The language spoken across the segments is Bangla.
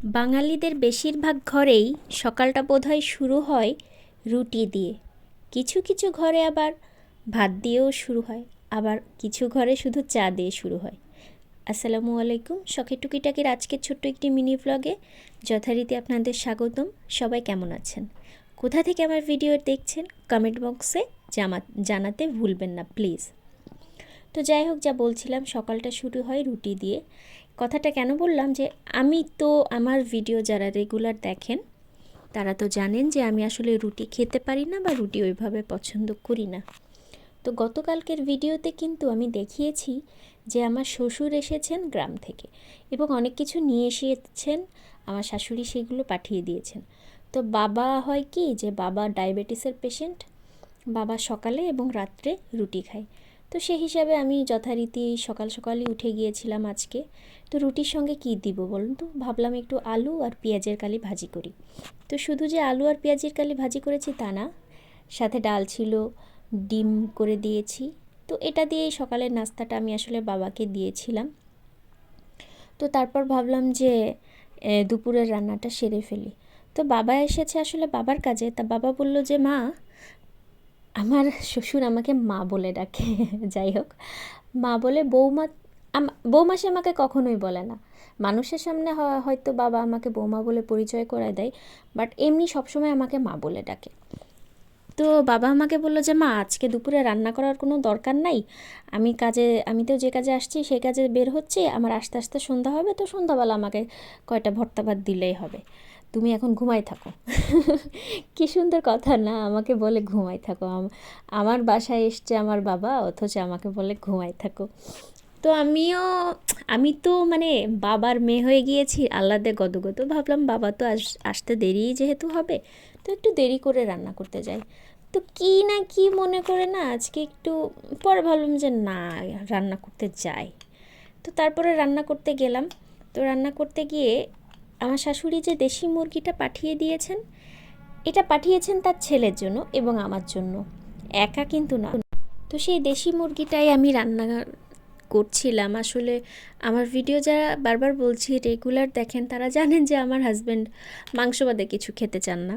বাঙালিদের বেশিরভাগ ঘরেই সকালটা বোধহয় শুরু হয় রুটি দিয়ে। কিছু কিছু ঘরে আবার ভাত দিয়েও শুরু হয়, আবার কিছু ঘরে শুধু চা দিয়ে শুরু হয়। আসসালামু আলাইকুম, শখের টুকিটাকির আজকের ছোট্ট একটি মিনি ব্লগে যথারীতি আপনাদের স্বাগতম। সবাই কেমন আছেন? কোথা থেকে আমার ভিডিও দেখছেন কমেন্ট বক্সে জানাতে ভুলবেন না প্লিজ। তো যাই হোক, যা বলছিলাম, সকালটা শুরু হয় রুটি দিয়ে। কথাটা কেন বললাম যে আমি তো আমার ভিডিও যারা রেগুলার দেখেন তারা তো জানেন যে আমি আসলে রুটি খেতে পারি না বা রুটি ওইভাবে পছন্দ করি না। তো গতকালকের ভিডিওতে কিন্তু আমি দেখিয়েছি যে আমার শ্বশুর এসেছেন গ্রাম থেকে এবং অনেক কিছু নিয়ে এসেছেন, আমার শাশুড়ি সেগুলো পাঠিয়ে দিয়েছেন। তো বাবা হয় কি যে বাবা ডায়াবেটিসের পেশেন্ট, বাবা সকালে এবং রাত্রে রুটি খায়। তো সেই হিসাবে আমি যথারীতি সকাল সকালই উঠে গিয়েছিলাম আজকে। তো রুটির সঙ্গে কী দিব বলুন তো, ভাবলাম একটু আলু আর পেঁয়াজের কালি ভাজি করি। তো শুধু যে আলু আর পেঁয়াজের কালি ভাজি করেছি তা না, সাথে ডাল ছিল, ডিম করে দিয়েছি। তো এটা দিয়েই সকালের নাস্তাটা আমি আসলে বাবাকে দিয়েছিলাম। তো তারপর ভাবলাম যে দুপুরের রান্নাটা সেরে ফেলি। তো বাবা এসেছে আসলে বাবার কাজে, তা বাবা বলল যে মা, আমার শ্বশুর আমাকে মা বলে ডাকে যাই হোক, মা বলে বৌমা, বৌমা সে আমাকে কখনোই বলে না। মানুষের সামনে হয়তো বাবা আমাকে বৌমা বলে পরিচয় করায় দেয়, বাট এমনি সবসময় আমাকে মা বলে ডাকে। তো বাবা আমাকে বললো যে মা, আজকে দুপুরে রান্না করার কোনো দরকার নাই, আমি তো যে কাজে আসছি সেই কাজে বের হচ্ছি, আমার আস্তে আস্তে সন্ধ্যা হবে, তো সন্ধ্যাবেলা আমাকে কয়টা ভর্তা ভাত দিলেই হবে, তুমি এখন ঘুমাই থাকো কি সুন্দর কথা না, আমাকে বলে ঘুমাই থাকো। আমার বাসায় এসছে আমার বাবা, অথচ আমাকে বলে ঘুমাই থাকো। তো আমি তো মানে বাবার মেয়ে হয়ে গিয়েছি, আহ্লাদে গদগদ। ভাবলাম বাবা তো আসতে দেরি যেহেতু হবে, তো একটু দেরি করে রান্না করতে যাই। তো কি না কি মনে করে না আজকে একটু পরে ভাবলাম যে না, রান্না করতে যাই। তো তারপরে রান্না করতে গেলাম। তো রান্না করতে গিয়ে আমার শাশুড়ি যে দেশি মুরগিটা পাঠিয়ে দিয়েছেন, এটা পাঠিয়েছেন তার ছেলের জন্য এবং আমার জন্য, একা কিন্তু না। তো সেই দেশি মুরগিটাই আমি রান্না করছিলাম। আসলে আমার ভিডিও যারা বারবার বলছি রেগুলার দেখেন তারা জানেন যে আমার হাজব্যান্ড মাংস বাদে কিছু খেতে চান না।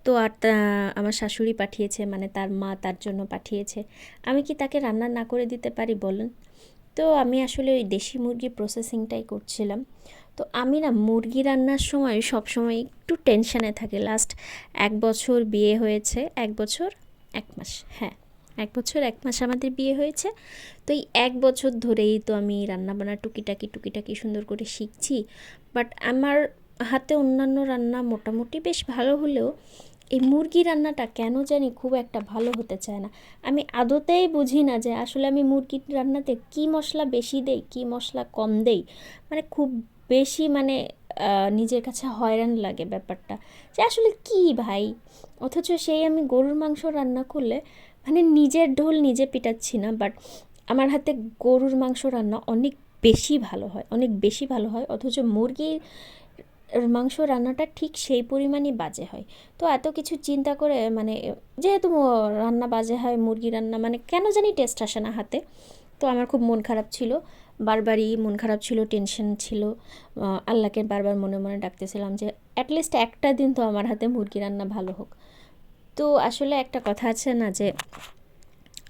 তো আর আমার শাশুড়ি পাঠিয়েছে, মানে তার মা তার জন্য পাঠিয়েছে। আমি কি তাকে রান্না না করে দিতে পারি বলেন? তো আমি আসলে ওই দেশি মুরগি প্রসেসিংটাই করছিলাম। তো আমি না মুরগি রান্নার সময় সব সময় একটু টেনশানে থাকি। লাস্ট 1 বছর বিয়ে হয়েছে, 1 বছর 1 মাস, হ্যাঁ 1 বছর 1 মাস আমাদের বিয়ে হয়েছে। তো এই 1 বছর ধরেই তো আমি রান্নাবান্না টুকিটাকি সুন্দর করে শিখছি। বাট আমার হাতে অন্যান্য রান্না মোটামুটি বেশ ভালো হলেও এই মুরগি রান্নাটা কেন জানি খুব একটা ভালো হতে চায় না। আমি আদতেই বুঝি না যে আসলে আমি মুরগির রান্নাতে কী মশলা বেশি দেই, কী মশলা কম দেই। মানে খুব বেশি মানে নিজের কাছে হয়রান লাগে ব্যাপারটা, যে আসলে কি ভাই। অথচ সেই আমি গরুর মাংস রান্না করলে মানে নিজের ঢোল নিজে পিটাচ্ছি না, বাট আমার হাতে গরুর মাংস রান্না অনেক বেশি ভালো হয়, অনেক বেশি ভালো হয়। অথচ মুরগির মাংস রান্নাটা ঠিক সেই পরিমাণই বাজে হয়। তো এত কিছু চিন্তা করে মানে যেহেতু রান্না বাজে হয় মুরগি রান্না, মানে কেন জানি টেস্ট আসে না হাতে। তো আমার খুব মন খারাপ ছিল, বারবারই মন খারাপ ছিল, টেনশন ছিল। আল্লাহকে বারবার মনে মনে ডাকতেছিলাম যে অ্যাটলিস্ট একটা দিন তো আমার হাতে মুরগি রান্না ভালো হোক। তো আসলে একটা কথা আছে না যে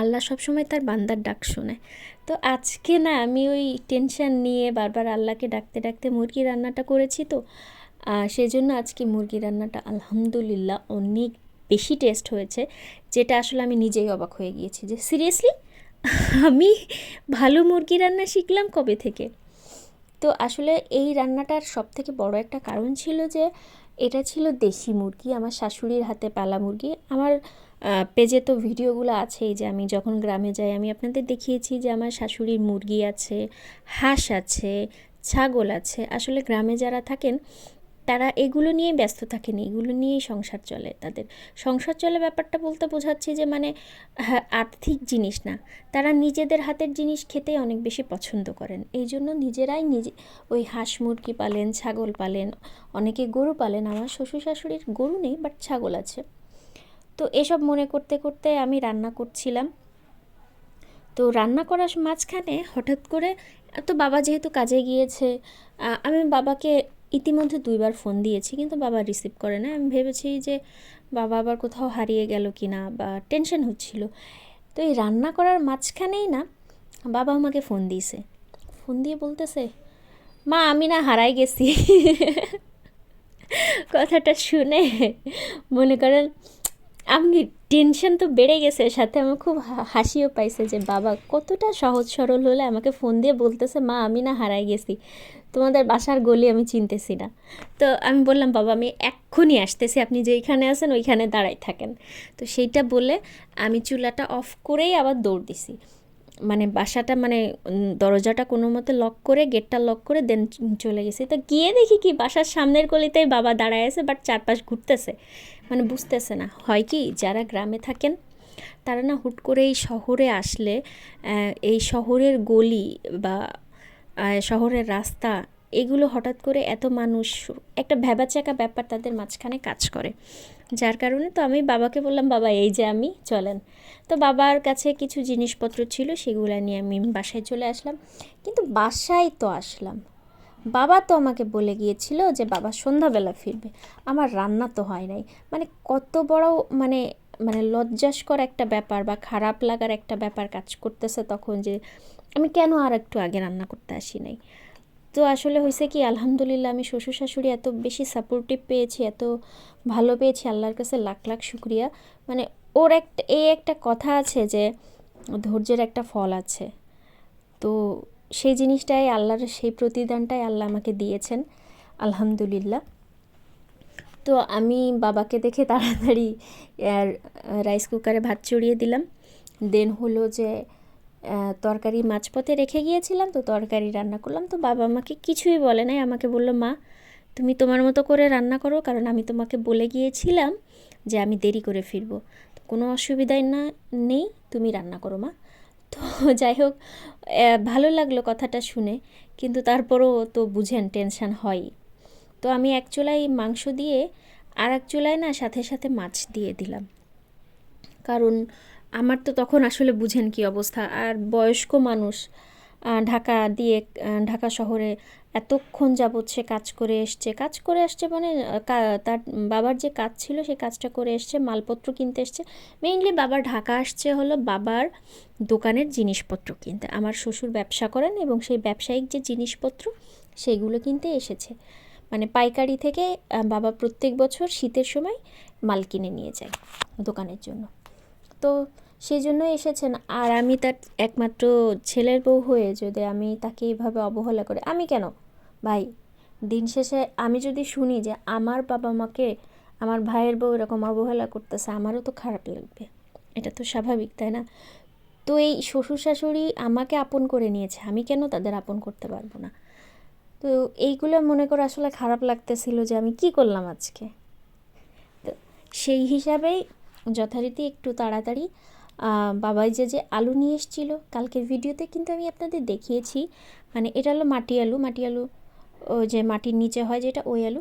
আল্লাহ সবসময় তার বান্দার ডাক শোনে। তো আজকে না আমি ওই টেনশন নিয়ে বারবার আল্লাহকে ডাকতে ডাকতে মুরগি রান্নাটা করেছি। তো সেজন্য আজকে মুরগি রান্নাটা আলহামদুলিল্লাহ অনেক বেশি টেস্ট হয়েছে, যেটা আসলে আমি নিজেই অবাক হয়ে গিয়েছি যে সিরিয়াসলি আমি ভালো মুরগি রান্না শিখলাম কবে থেকে। তো আসলে এই রান্নাটার সবথেকে বড় একটা কারণ ছিল যে এটা ছিল দেশি মুরগি, আমার শাশুড়ির হাতে পালা মুরগি। আমার পেজে তো ভিডিওগুলো আছেই, যে আমি যখন গ্রামে যাই আমি আপনাদের দেখিয়েছি যে আমার শাশুড়ির মুরগি আছে, হাঁস আছে, ছাগল আছে। আসলে গ্রামে যারা থাকেন তারা এগুলো নিয়েই ব্যস্ত থাকেন, এগুলো নিয়েই সংসার চলে তাদের। সংসার চলে ব্যাপারটা বলতে বোঝাচ্ছি যে মানে হ্যাঁ, আর্থিক জিনিস না, তারা নিজেদের হাতের জিনিস খেতেই অনেক বেশি পছন্দ করেন। এই জন্য নিজেরাই ওই হাঁস মুরগি পালেন, ছাগল পালেন, অনেকে গরু পালেন। আমার শ্বশুর শাশুড়ির গরু নেই, বাট ছাগল আছে। তো এসব মনে করতে করতে আমি রান্না করছিলাম। তো রান্না করার মাঝখানে হঠাৎ করে, তো বাবা যেহেতু কাজে গিয়েছে, আমি বাবাকে ইতিমধ্যে 2বার ফোন দিয়েছি, কিন্তু বাবা রিসিভ করে না। আমি ভেবেছি যে বাবা আবার কোথাও হারিয়ে গেল কি না, বা টেনশন হচ্ছিল। তো এই রান্না করার মাঝখানেই না বাবা আমাকে ফোন দিয়েছে। ফোন দিয়ে বলতেছে, মা আমি না হারাই গেছি। কথাটা শুনে মনে করেন আমি টেনশন তো বেড়ে গেছে, সাথে আমার খুব হাসিও পাইছে যে বাবা কতটা সহজ সরল হলে আমাকে ফোন দিয়ে বলতেছে, মা আমি না হারাই গেছি, তোমাদের বাসার গলি আমি চিনতেছি না। তো আমি বললাম, বাবা আমি এক্ষুনি আসতেছি, আপনি যেইখানে আছেন ওইখানে দাঁড়াই থাকেন। তো সেইটা বলে আমি চুলাটা অফ করেই আবার দৌড় দিছি। মানে বাসাটা মানে দরজাটা কোনো মতে লক করে, গেটটা লক করে দেন চলে গেছি। তো গিয়ে দেখি কি বাসার সামনের গলিতেই বাবা দাঁড়ায় আছে, বাট চারপাশ ঘুরতেছে, মানে বুঝতেছে না। হয় কি, যারা গ্রামে থাকেন তারা না হুট করে এই শহরে আসলে এই শহরের গলি বা শহরের রাস্তা, এগুলো হঠাৎ করে এত মানুষ, একটা ভ্যাবাচ্যাকা ব্যাপার তাদের মাঝখানে কাজ করে। যার কারণে তো আমি বাবাকে বললাম, বাবা এই যে আমি, চলেন। তো বাবার কাছে কিছু জিনিসপত্র ছিল, সেগুলো নিয়ে আমি বাসায় চলে আসলাম। কিন্তু বাসায় তো আসলাম, বাবা তো আমাকে বলে গিয়েছিল যে বাবা সন্ধ্যাবেলা ফিরবে, আমার রান্না তো হয় নাই। মানে কত বড় মানে মানে লজ্জাস্কর একটা ব্যাপার বা খারাপ লাগার একটা ব্যাপার কাজ করতেছে তখন, যে আমি কেন আর একটু আগে রান্না করতে আসি নাই। তো আসলে হয়েছে কি, আলহামদুলিল্লাহ আমি শ্বশুর শাশুড়ি এত বেশি সাপোর্টিভ পেয়েছি, এত ভালো পেয়েছি, আল্লাহর কাছে লাখ লাখ শুক্রিয়া। মানে ওর একটা কথা আছে যে ধৈর্যের একটা ফল আছে। তো সেই জিনিসটাই আল্লাহর, সেই প্রতিদানটাই আল্লাহ আমাকে দিয়েছেন, আলহামদুলিল্লাহ। তো আমি বাবাকে দেখে তাড়াতাড়ি রাইস কুকারে ভাত চড়িয়ে দিলাম। দেন হলো যে তরকারি মাঝপথে রেখে গিয়েছিলাম, তো তরকারি রান্না করলাম। তো বাবা আমাকে কিছুই বলে নাই, আমাকে বললো, মা তুমি তোমার মতো করে রান্না করো, কারণ আমি তোমাকে বলে গিয়েছিলাম যে আমি দেরি করে ফিরবো, কোনো অসুবিধাই না নেই, তুমি রান্না করো মা। তো যাই হোক, ভালো লাগলো কথাটা শুনে, কিন্তু তারপরও তো বুঝেন টেনশান হয়। তো আমি এক চুলায় মাংস দিয়ে আর এক চুলায় না সাথে সাথে মাছ দিয়ে দিলাম, কারণ আমার তো তখন আসলে বুঝেন কি অবস্থা, আর বয়স্ক মানুষ, ঢাকা শহরে এতক্ষণ যাবৎ সে কাজ করে আসছে, মানে তার বাবার যে কাজ ছিল সে কাজটা করে এসছে, মালপত্র কিনতে এসছে। মেইনলি বাবা ঢাকা আসছে হলো বাবার দোকানের জিনিসপত্র কিনতে। আমার শ্বশুর ব্যবসা করেন এবং সেই ব্যবসায়িক যে জিনিসপত্র সেইগুলো কিনতে এসেছে। মানে পাইকারি থেকে বাবা প্রত্যেক বছর শীতের সময় মাল কিনে নিয়ে যায় দোকানের জন্য। তো সেই জন্য এসেছেন। আর আমি তার একমাত্র ছেলের বউ হয়ে যদি আমি তাকে এইভাবে অবহেলা করে, আমি কেন ভাই, দিন শেষে আমি যদি শুনি যে আমার বাবা মাকে আমার ভাইয়ের বউ এরকম অবহেলা করতেছে, আমারও তো খারাপ লাগবে, এটা তো স্বাভাবিক, তাই না? তো এই শ্বশুর শাশুড়ি আমাকে আপন করে নিয়েছে, আমি কেন তাদের আপন করতে পারবো না? তো এইগুলো মনে করে আসলে খারাপ লাগতেছিল যে আমি কি করলাম আজকে। তো সেই হিসাবেই যথারীতি একটু তাড়াতাড়ি বাবাই যে আলু নিয়ে এসেছিলো কালকের ভিডিওতে কিন্তু আমি আপনাদের দেখিয়েছি, মানে এটা হলো মাটি আলু, ও যে মাটির নিচে হয় যেটা, ওই আলু।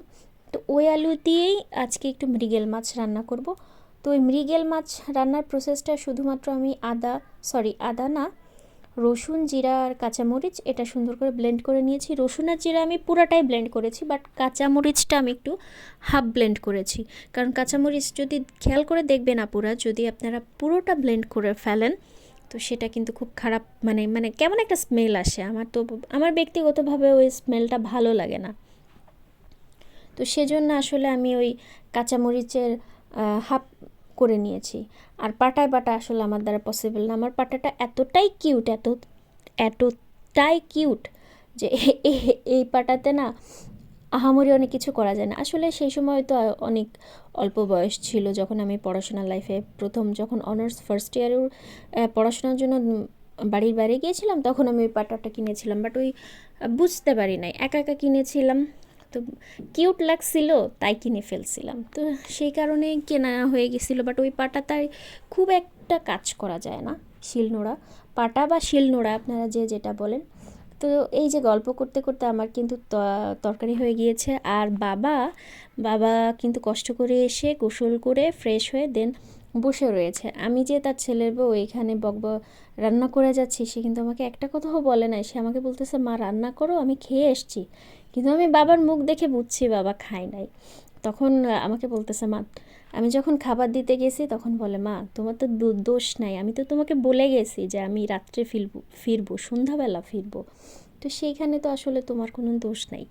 তো ওই আলু দিয়েই আজকে একটু মৃগেল মাছ রান্না করব। তো ওই মৃগেল মাছ রান্নার প্রসেসটা শুধুমাত্র আমি আদা না, রসুন, জিরা আর কাঁচামরিচ এটা সুন্দর করে ব্লেন্ড করে নিয়েছি। রসুন আর জিরা আমি পুরাটাই ব্লেন্ড করেছি, বাট কাঁচামরিচটা আমি একটু হাফ ব্লেন্ড করেছি, কারণ কাঁচামরিচ যদি খেয়াল করে দেখবেন আপুরা, যদি আপনারা পুরোটা ব্লেন্ড করে ফেলেন তো সেটা কিন্তু খুব খারাপ, মানে কেমন একটা স্মেল আসে। আমার ব্যক্তিগতভাবে ওই স্মেলটা ভালো লাগে না। তো সেজন্য আসলে আমি ওই কাঁচামরিচের হাফ করে নিয়েছি। আর পাটায় বাটা আসলে আমার দ্বারা পসিবল না, আমার পাটাটা এতটাই কিউট যে এই পাটাতে না আহামরি অনেক কিছু করা যায় না। আসলে সেই সময় তো অনেক অল্প বয়স ছিল, যখন আমি পড়াশোনার লাইফে যখন অনার্স ফার্স্ট ইয়ারের পড়াশোনার জন্য বাড়ির বাইরে গিয়েছিলাম, তখন আমি ওই পাটাটা কিনেছিলাম, বাট ওই বুঝতে পারি নাই, একা একা কিনেছিলাম, তো কিউট লাগছিল তাই কিনে ফেলছিলাম। তো সেই কারণে কেনা হয়ে গেছিলো, বাট ওই পাটাটায় খুব একটা কাজ করা যায় না। শিলনোড়া, পাটা বা শিলনোড়া আপনারা যে যেটা বলেন। তো এই যে গল্প করতে করতে আমার কিন্তু তরকারি হয়ে গিয়েছে। আর বাবা কিন্তু কষ্ট করে এসে গোসল করে ফ্রেশ হয়ে দেন বসে রয়েছে। আমি যে তার ছেলের বউ এখানে রান্না করে যাচ্ছি, সে কিন্তু আমাকে একটা কথাও বলে নাই। সে আমাকে বলতেছে, মা রান্না করো, আমি খেয়ে এসছি, কিন্তু আমি বাবার মুখ দেখে বুঝছি বাবা খায় নাই। তখন আমাকে বলতেছে, মা আমি যখন খাবার দিতে গেছি তখন বলে, মা তোমার তো দোষ নাই, আমি তো তোমাকে বলে গেছি যে আমি রাত্রে ফিরবো, সন্ধ্যাবেলা ফিরবো, তো সেইখানে তো আসলে তোমার কোনো দোষ নাই।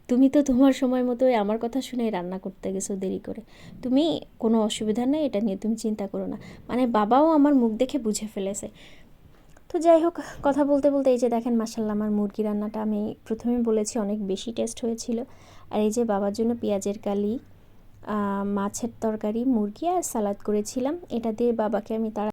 তুমি তো তোমার সময় মতোই আমার কথা শুনে রান্না করতে গেছো দেরি করে, তুমি কোনো অসুবিধা নেই, এটা নিয়ে তুমি চিন্তা করো না। মানে বাবাও আমার মুখ দেখে বুঝে ফেলেছে। তো যাই হোক, কথা বলতে বলতে এই যে দেখেন মাশাল্লাহ আমার মুরগি রান্নাটা আমি প্রথমে বলেছি অনেক বেশি টেস্ট হয়েছিল। আর এই যে বাবার জন্য পেঁয়াজের কালি, মাছের তরকারি, মুরগি আর সালাদ করেছিলাম, এটা দিয়ে বাবাকে আমি